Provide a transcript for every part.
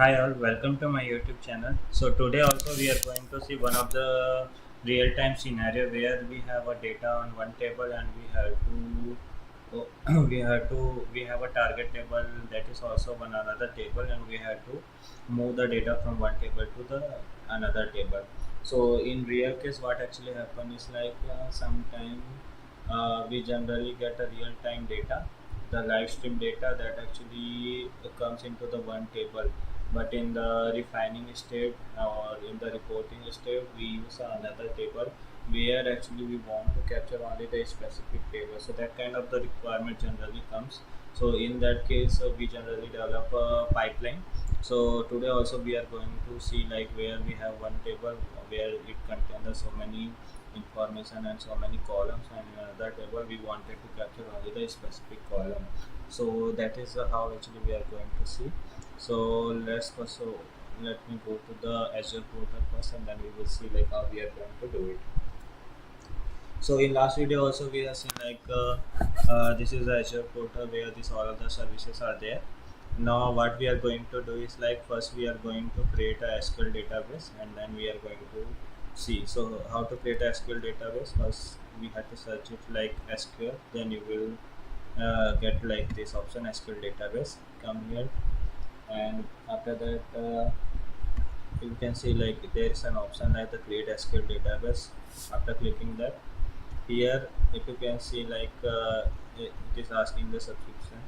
Hi all, welcome to my YouTube channel. So today also we are going to see one of the real-time scenario where we have a data on one table and we have to we have a target table that is also one another table, and we have to move the data from one table to the another table. So in real case what actually happen is like sometime we generally get a real-time data, the live stream data that actually comes into the one table, but in the refining state or in the reporting state we use another table where actually we want to capture only the specific table. So that kind of the requirement generally comes. So in that case we generally develop a pipeline. So today also we are going to see like where we have one table where it contains so many information and so many columns, and in another table we wanted to capture only the specific column. So that is how actually we are going to see. So let's first, so let me go to the Azure portal first, and then we will see like how we are going to do it. So in last video also we have seen like this is the Azure portal where this all of the services are there. Now what we are going to do is like first we are going to create a SQL database, and then we are going to see so how to create a SQL database. First we have to search it like SQL, then you will get like this option SQL database. Come here, and after that you can see like there is an option like the create SQL database. After clicking that, here if you can see like it is asking the subscription,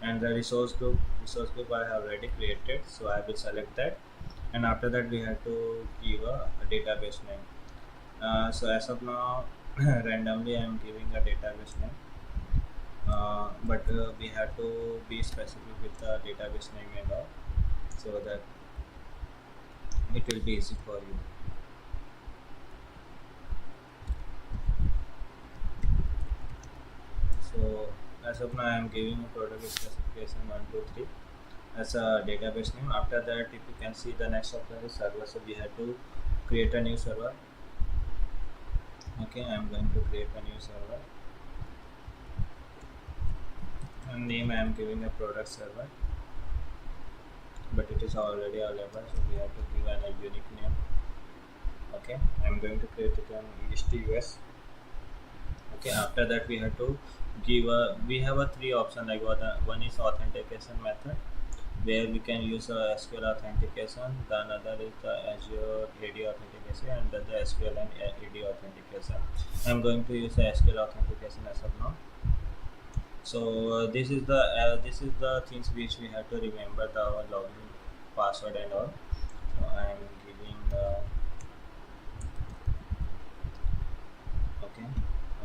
and the resource group I have already created, so I will select that. And after that we have to give a database name. So as of now randomly I am giving a database name, but we have to be specific with the database name and all, so that it will be easy for you. So as of now I am giving a product specification 123 as a database name. After that, if you can see, the next option is server, so we have to create a new server. Okay, I am going to create a new server, and name I am giving a product server, but it is already available, so we have to give a unique name. Okay, I am going to create it on EST-US. Okay, after that we have to give a, we have a three option like one is authentication method where we can use SQL authentication. The another is the Azure AD authentication, and then the SQL and AD authentication. I'm going to use the SQL authentication as of now. So this is the things which we have to remember, the our login password and all. So I'm giving okay,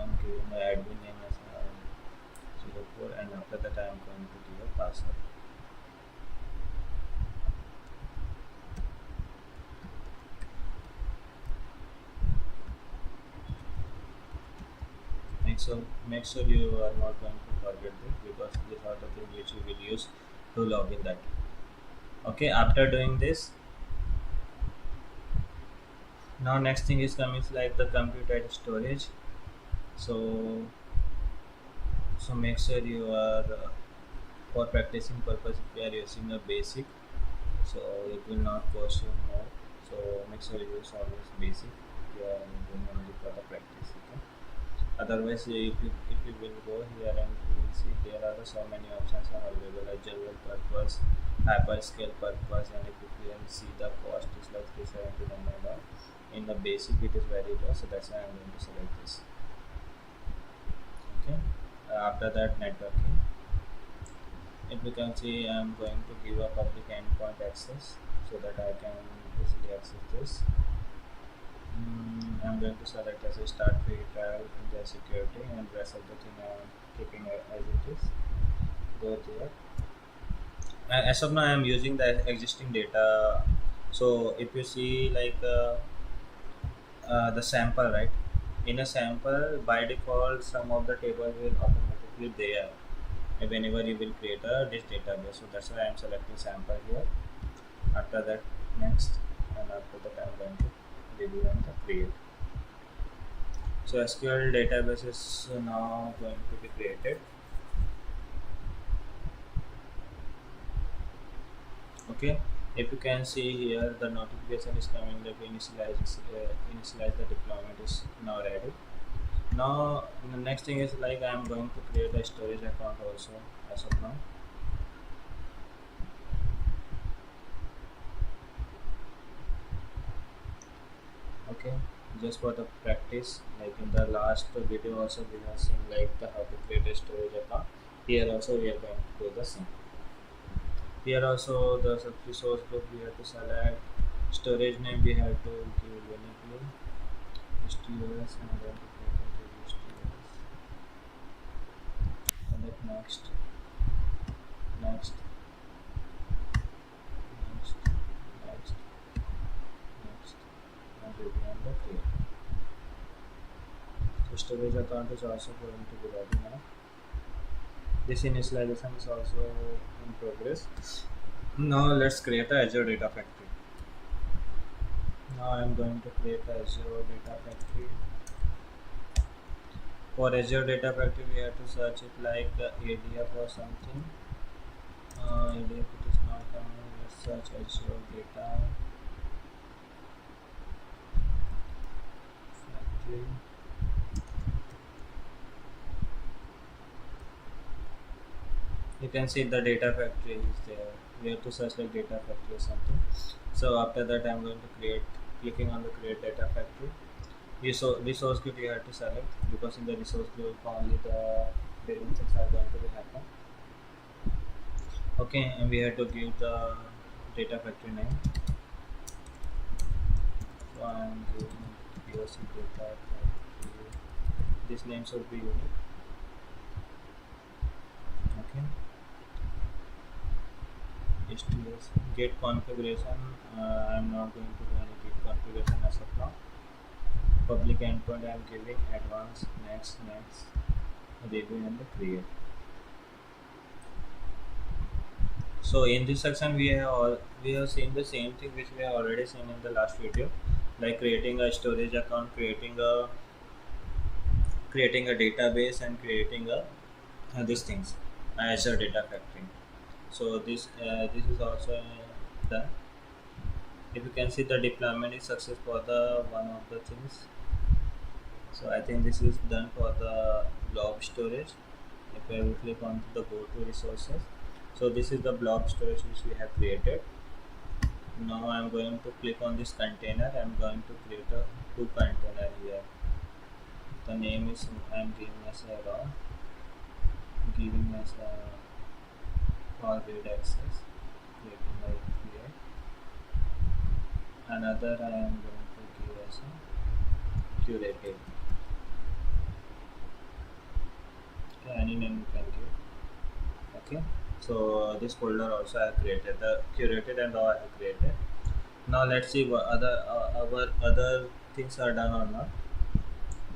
I'm giving the admin name as 04, and after that I'm going to give a password. Make sure you are not going to forget this, because these are the things which you will use to log in that. Okay, after doing this, now next thing is coming like the computed storage. So so make sure you are for practicing purpose, if you are using a basic, so it will not cost you more. So make sure you use always basic. You are doing only for the practice. Okay, otherwise if you will go here and you will see there are so many options are available like general purpose, hyperscale purpose, and if you can see the cost is like 379 and all. In the basic it is very low, so that's why I'm going to select this. Okay, after that networking, if you can see I'm going to give a public endpoint access so that I can easily access this. I'm going to select as a start free trial in the security, and rest of the thing I'm keeping as it is. Go there. As of now, I'm using the existing data. So if you see like the sample, right? In a sample, by default, some of the table will automatically there whenever you will create a this database. So that's why I'm selecting sample here. After that, next, and after that, I'm going to review and create. So SQL database is now going to be created. Okay, If you can see here, the notification is coming that initialize the deployment is now ready. Now the next thing is like I am going to create a storage account also as of now. Okay, just for the practice, like in the last video also we have seen like the how to create a storage account. Here also we are going to do the same. Here also the resource group we have to select, storage name we have to give uniquely STOS, and then to create into STOS, and then next, next, next, next, and we will the create. So storage account is also going to be ready now. This initialization is also in progress. Now let's create a Azure Data Factory. Now I'm going to create a Azure Data Factory. For Azure Data Factory, we have to search it like ADF or something. ADF it is not coming. Let's search Azure Data Factory. You can see the data factory is there. We have to search like data factory or something. So after that, I'm going to clicking on the create data factory. Resource group you have to select, because in the resource group only the various things are going to be happen. Okay, and we have to give the data factory name. So I'm giving POC data factory. This name should be unique. Okay. STS get configuration. I'm not going to do any git configuration as of now. Public endpoint I'm giving advanced, next, review and the create. So in this section we have seen the same thing which we have already seen in the last video, like creating a storage account, creating a database, and creating a these things Azure Data Factory. So this is also done. If you can see, the deployment is success for the one of the things. So I think this is done for the blob storage. If I will click on the go to resources, so this is the blob storage which we have created. Now I'm going to click on this container. I'm going to create a two container here. The name is I'm giving as a raw, giving as a for read access, creating my create. Another I am going to give as a curated. Okay, any name you can give. Okay, so this folder also I have created, the curated and raw I have created. Now let's see what our other things are done or not.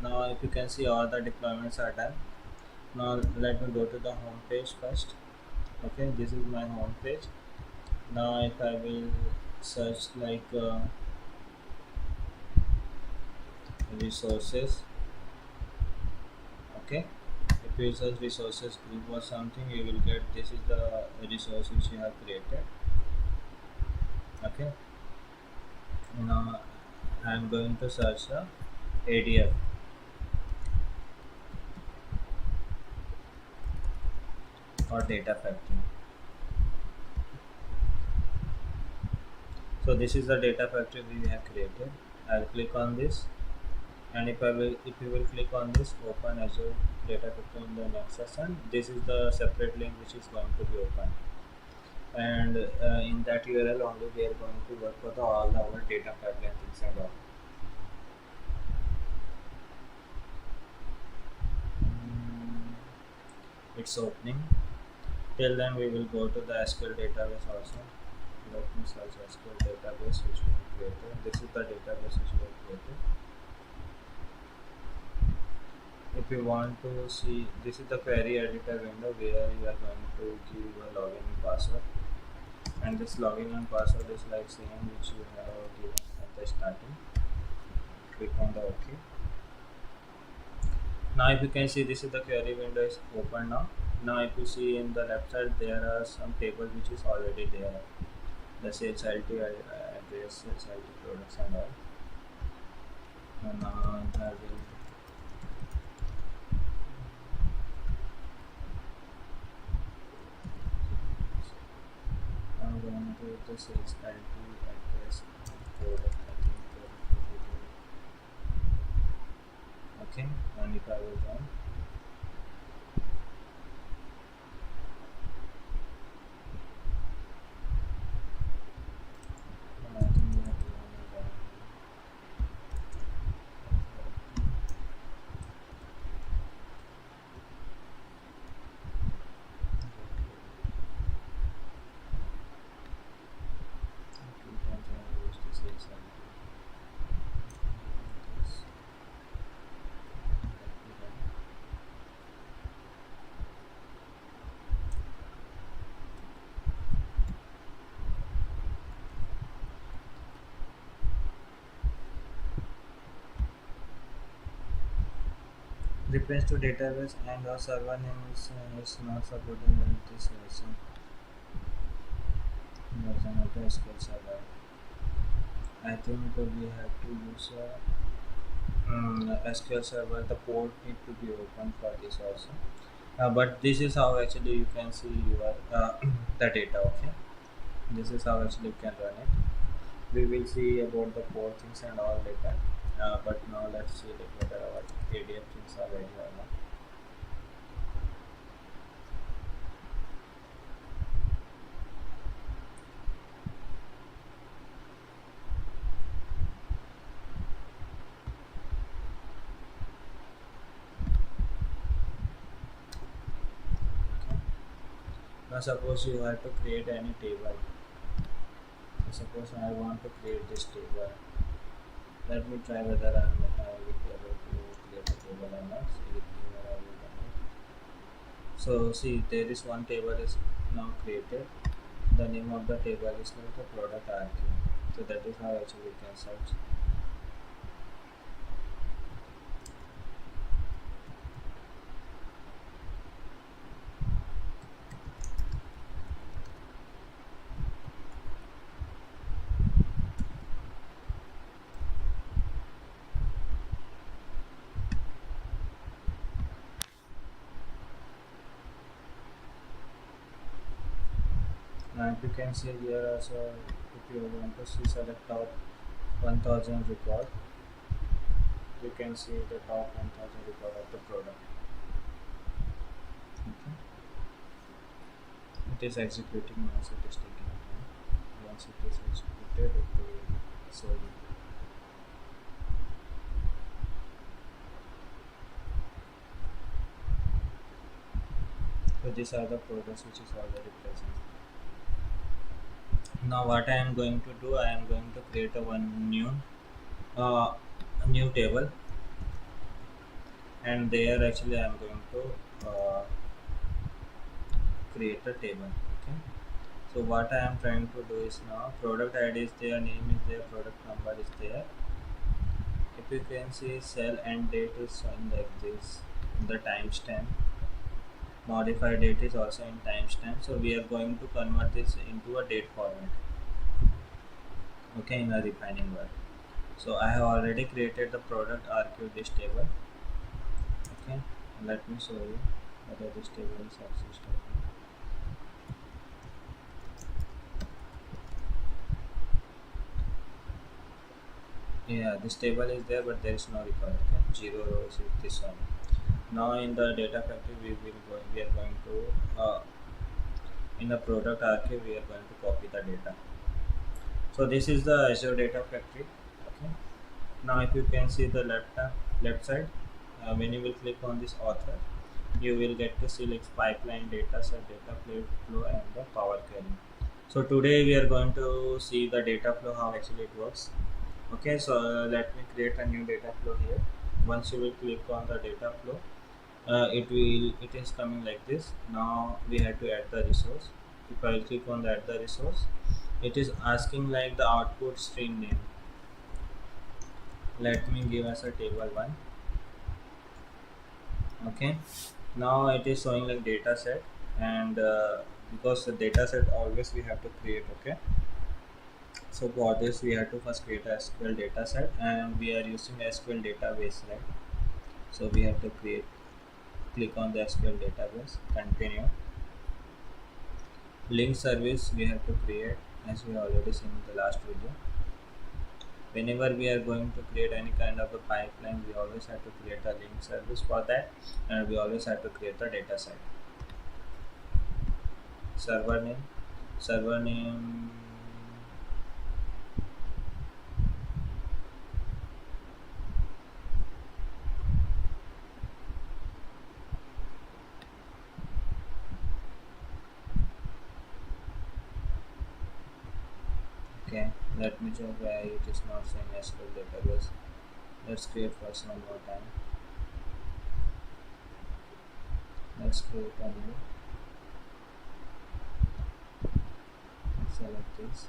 Now if you can see, all the deployments are done. Now let me go to the home page first. Okay, this is my home page. Now if I will search like resources, okay, if you search resources group or something, you will get this is the resource which you have created. Okay, now I am going to search the ADF or data factory. So this is the data factory we have created. I'll click on this, and if you will click on this open Azure data factory in the next session, this is the separate link which is going to be open, and in that URL only we are going to work for all our data pipeline things and all. It's opening. Till then we will go to the SQL database also. Let me search SQL database which we have created. This is the database which we have created. If you want to see, this is the query editor window where you are going to give your login and password, and this login and password is like same which you have given at the starting. Click on the OK. Now if you can see, this is the query window is open now. Now if you see in the left side, there are some tables which is already there. the sales LT address, sales LT products and all. And I will I'm going to the sales LT address and product. I think product will be there. Okay, and if I will join, I think we have to run it down. Two times I used the sales LT. This. Let me run. Reference to database and our server name is not supporting in this version of the SQL server. I think we have to use SQL server. The port need to be open for this also. But this is how actually you can see your the data. Okay, this is how actually you can run it. We will see about the port things and all later. But now let's see like whether our ADF things are ready or not. Okay. Now suppose you have to create any table. So suppose I want to create this table. Let me try whether I will be able to create a table or not. See with me where I will run it. So see there is one table is now created. The name of the table is like the product RQ. So that is how actually we can search. And you can see here also if you want to see select top 1000 record, you can see the top 1000 record of the product. Okay. It is executing now, so it is taking time. Once it is executed, it will show you. So these are the products which is already present. Now what I am going to do, I am going to create a uh, new table, and there actually I am going to create a table. Okay. So what I am trying to do is now product ID is there, name is there, product number is there. If you can see cell and date is showing like this in the timestamp. Modify date is also in timestamp. So we are going to convert this into a date format. Okay, in a refining world. So I have already created the product RQ this table. Okay, let me show you whether this table is existed. Yeah, this table is there, but there is no record. Okay, zero rows is this one. Now in the data factory, we are going to in the product archive we are going to copy the data. So this is the Azure data factory. Okay. Now if you can see the left side, when you will click on this author, you will get to select pipeline, data set, data flow, and the power query. So today we are going to see the data flow, how actually it works. Okay, so let me create a new data flow here. Once you will click on the data flow, it is coming like this. Now we have to add the resource. If I click on the add the resource, it is asking like the output stream name. Let me give us a table one. Okay, now it is showing like data set, and because the data set always we have to create. Okay, So for this we have to first create a SQL data set, and we are using SQL database, right? So we have to click on the SQL database, continue. Link service we have to create, as we already seen in the last video. Whenever we are going to create any kind of a pipeline, we always have to create a link service for that, and we always have to create a data set. Server name. Okay, let me check why it is not saying SQL database. Let's create first one more time. Let's create a new. Select this.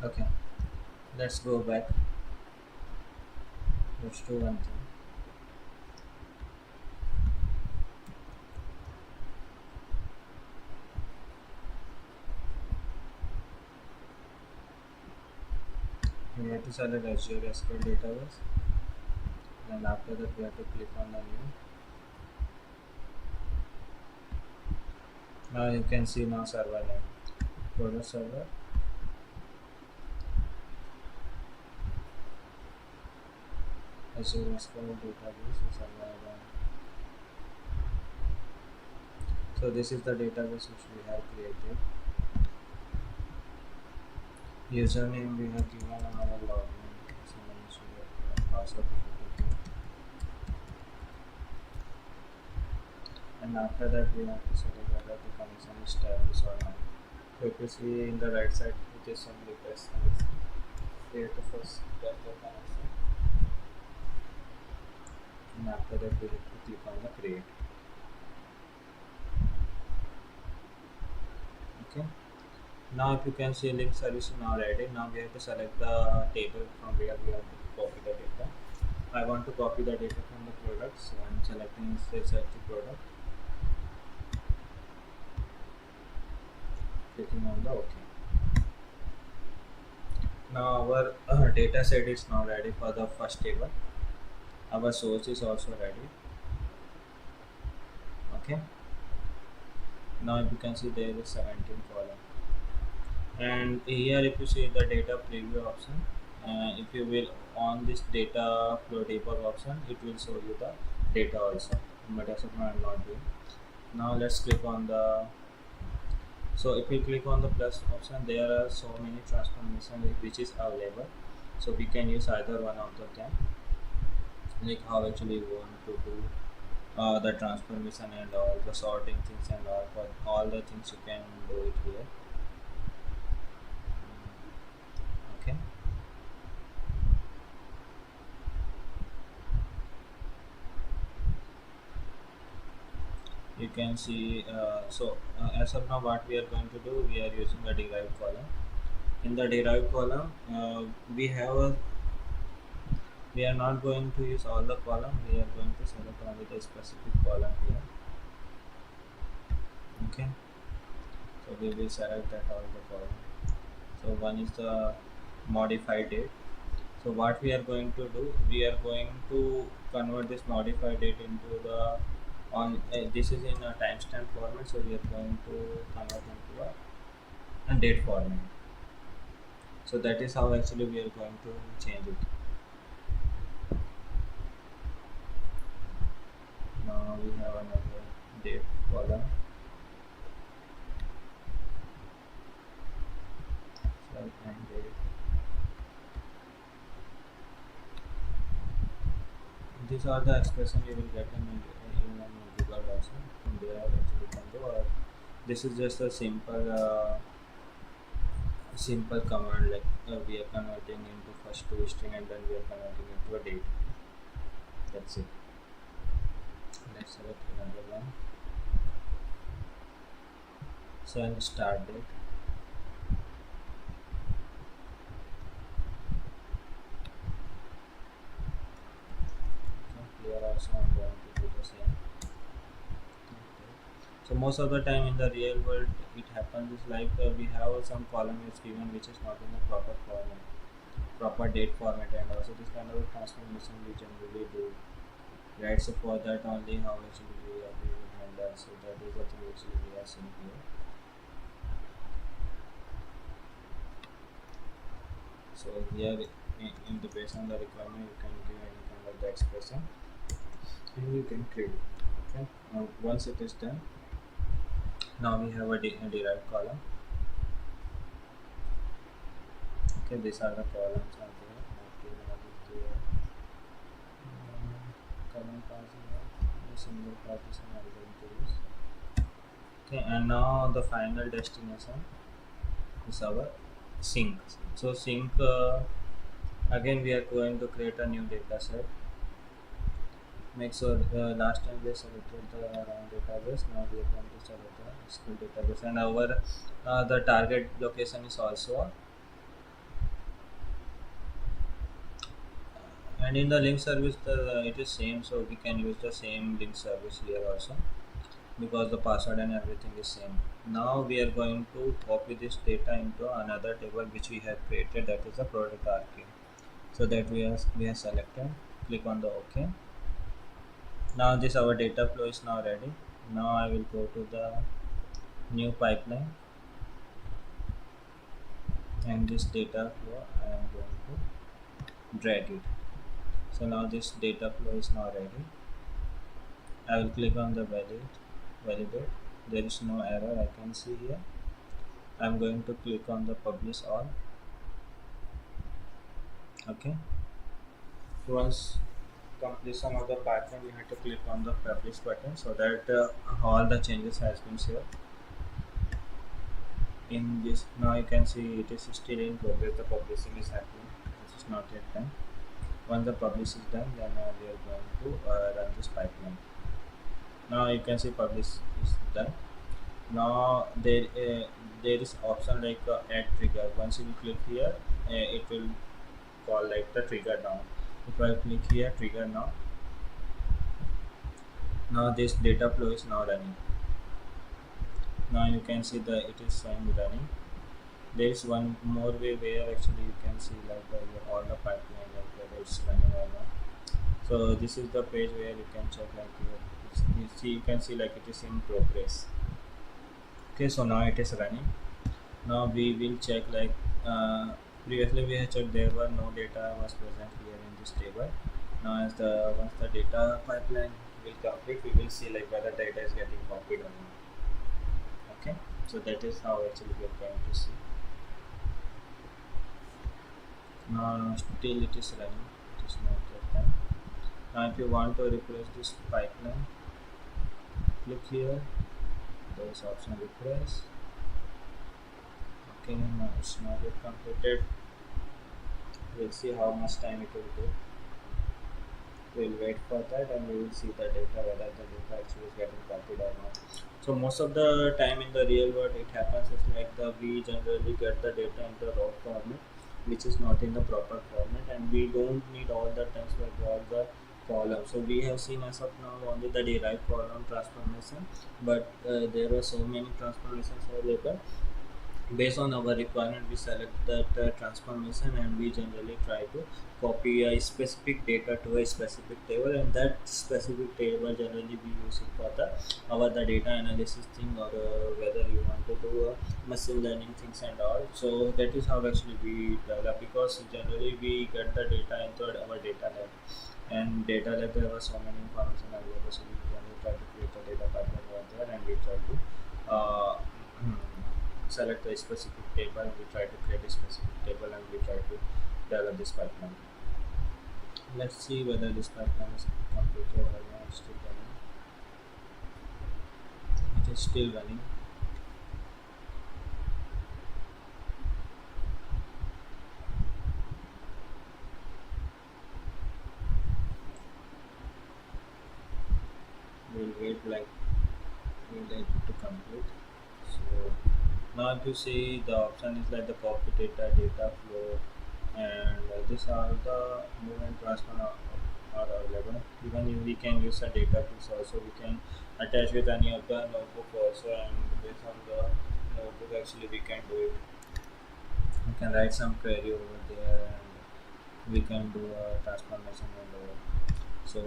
Okay, let's go back. Let's do one thing. We have to select Azure SQL database, and after that we have to click on the new. Now you can see now server name. Go to server. Azure SQL database is server. So this is the database which we have created. Username we have given our login. Password we have to give. And after that we have to select whether the connection is established or not. So if you see in the right side, it is some request connection. We have to first get the connection, and after that we have to click on the create. Okay. Now if you can see link service is now ready. Now we have to select the table from where we have to copy the data. I want to copy the data from the product, so I'm selecting search the product, clicking on the OK. Now our data set is now ready for the first table. Our source is also ready. Okay. Now you can see there is 17 column, and here if you see the data preview option, if you will on this data flow debug option, it will show you the data also, but as of now I'm not doing. Now let's click on the, so if you click on the plus option, there are so many transformations which is available, so we can use either one of them, like how actually we want to do the transformation and all the sorting things and all, for all the things you can do it here. Okay. You can see as of now what we are going to do, we are using a derived column. In the derived column, we are not going to use all the column, we are going to select only the specific column here. Okay, so we will select that all the column. So one is the modified date. So what we are going to do, we are going to convert this modified date into the this is in a timestamp format, so we are going to convert into a date format. So that is how actually we are going to change it. Now we have another date column. And date. These are the expression you will get in Google also. From there actually can do. Or this is just a simple command, like we are converting into first two string and then we are converting into a date. That's it. Let's select another one. So start date. So most of the time in the real world, it happens is like we have some column is given which is not in the proper format, proper date format, and also this kind of transformation we generally do, right? So for that only how actually we will handle. So that is the thing which we are seeing here. So here in the based on the requirement you can give any kind of the expression and you can create it. Okay. Now once it is done, now we have a derived column. Okay, these are the columns are there. Okay, now there. Current passing the single partition I'm going to use. Okay, and now the final destination is our sink. So sink again we are going to create a new data set. Make sure last time we selected the round database. Now we are going to select the SQL database, and our the target location is also, and in the link service it is same, so we can use the same link service here also because the password and everything is same. Now we are going to copy this data into another table which we have created, that is the product archive. So that we have selected, click on the OK. Now this our data flow is now ready. Now I will go to the new pipeline, and this data flow I am going to drag it. So now this data flow is now ready. I will click on the validate. There is no error I can see here. I am going to click on the publish all. Okay. Once completion of the pipeline, we have to click on the publish button so that all the changes has been saved. In this now you can see it is still in progress. The publishing is happening. This is not yet done. Once the publish is done, then we are going to run this pipeline. Now you can see publish is done. Now there is option like add trigger. Once you click here, it will call like the trigger now. If I click here trigger now this data flow is now running. Now you can see that it is showing running. There is one more way where actually you can see like all the pipeline like whether it's running or not. So this is the page where you can check like you can see like it is in progress. Okay, so now it is running. Now we will check like previously we have checked there were no data was present here in this table. Now as the once the data pipeline will complete, we will see like whether data is getting copied or not. Okay, so that is how actually we are going to see. Now still it is running, it is not yet done. Now if you want to refresh this pipeline, click here, there is option refresh. Okay, now it's not yet completed. We'll see how much time it will take. We'll wait for that and we will see the data, whether the data actually is getting copied or not. So most of the time in the real world it happens is like we generally get the data in the raw format which is not in the proper format, and we don't need all the times like all the columns. So we have seen as of now only the derived column transformation, but there are so many transformations available. Based on our requirement we select that transformation, and we generally try to copy a specific data to a specific table, and that specific table generally we use it for the data analysis thing, or whether you want to do machine learning things and all. So that is how actually we develop, because generally we get the data into our data lab, and data lab there was so many information available, so we generally try to create a data pipeline over there, and we try to select a specific table, we try to create a specific table, and we try to develop this pipeline. Let's see whether this pipeline is completed or not. Still running. It is still running. We'll wait like we'll let it to complete. So now if you see the option is like the copy data, data flow, and these are the move and transfer are available. Even if we can use a database also, we can attach with any of the notebook also, and based on the notebook actually we can do it. We can write some query over there, and we can do a transformation and all. So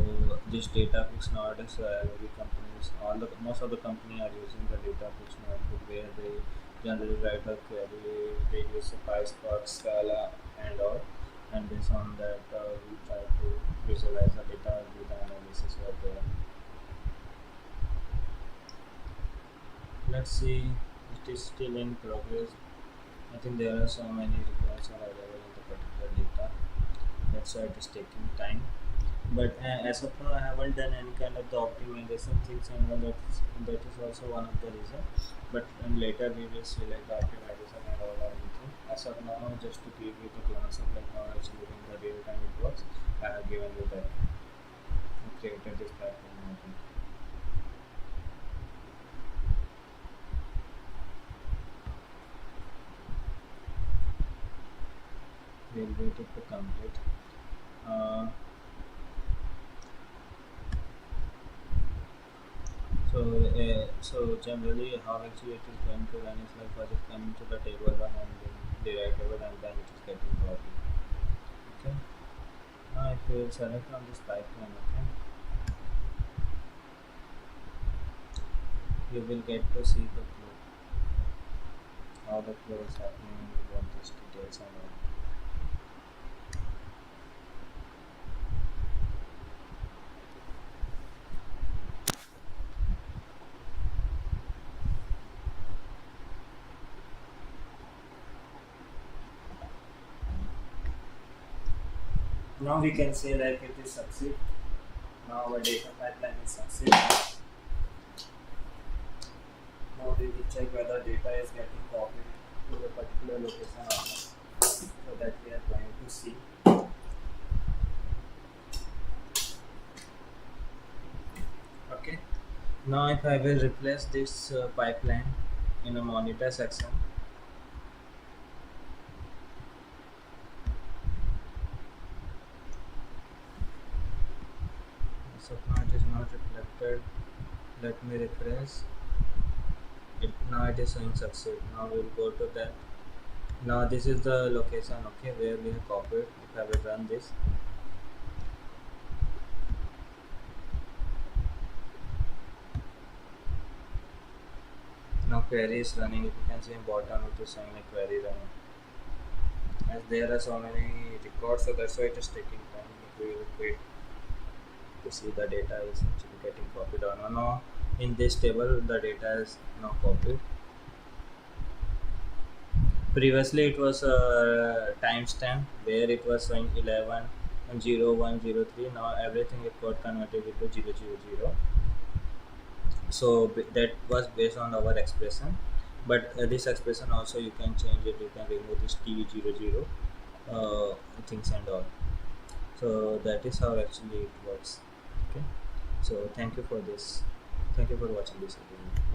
this Databricks nowadays, every companies, all the most of the company are using the Databricks notebook where they generally write a query. They use a PySpark, Scala, and all, and based on that, we try to visualize the data, do the analysis over there. Let's see, it is still in progress. I think there are so many records are available in the particular data. That's why it is taking time. But as of now, I haven't done any kind of the optimization things, and all that is also one of the reason. But later we will see like the optimization and all everything. As of now, just to give you the glance of like how actually in the real time it works, I have given you that. I created this platform. I think. We'll wait it to complete. Uh, so generally, how actually it is going to run is like first it coming to the table one and then the right table, and then it is getting copied. Okay. Now if you select on this pipeline, okay, you will get to see the flow, how the flow is happening, what these details and all. Now we can say like it is succeed. Now our data pipeline is succeed. Now we will check whether data is getting copied to a particular location or not. So that we are going to see. Okay. Now if I will replace this pipeline in a monitor section, so now it is not reflected. Let me refresh. Now it is showing succeed. Now we will go to that. Now this is the location, okay, where we have copied. If I will run this, now query is running. If you can see in bottom, it is showing like query running. As there are so many records, so that's why it is taking time. We will wait to see the data is actually getting copied or not. Now in this table, the data is now copied. Previously, it was a timestamp where it was showing 11 and 0103. Now everything it got converted into 000. So that was based on our expression, but this expression also you can change it. You can remove this t00 things and all. So that is how actually it works. Okay. So thank you for this. Thank you for watching this video.